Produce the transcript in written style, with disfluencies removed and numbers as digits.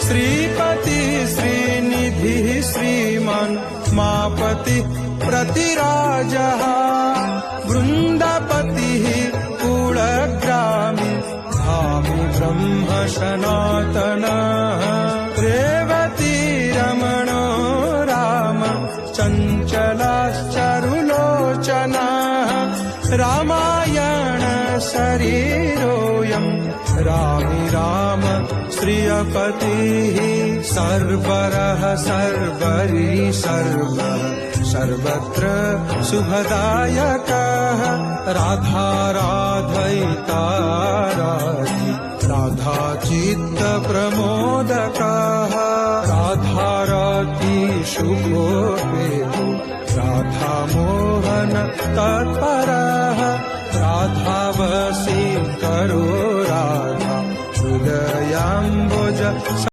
श्रीपति श्रीनिधि श्रीमान् मापति प्रतिराजः वृन्दपतिः कुलग्रामी धामी ब्रह्म सनातनः रेवती रमणो राम चञ्चलाश्चरुलोचनः रामायण शरीरोऽयं रामी राम श्रियपतिः सर्वरः सर्वरी सर्वः सर्वत्र शुभदायकः राधा राधयिता राधि राधा चित्त प्रमोदकः राधा रति शुभोपेतो राधा मोहन तत्परः राधा वशीकरो राधा हृदयाम्बुज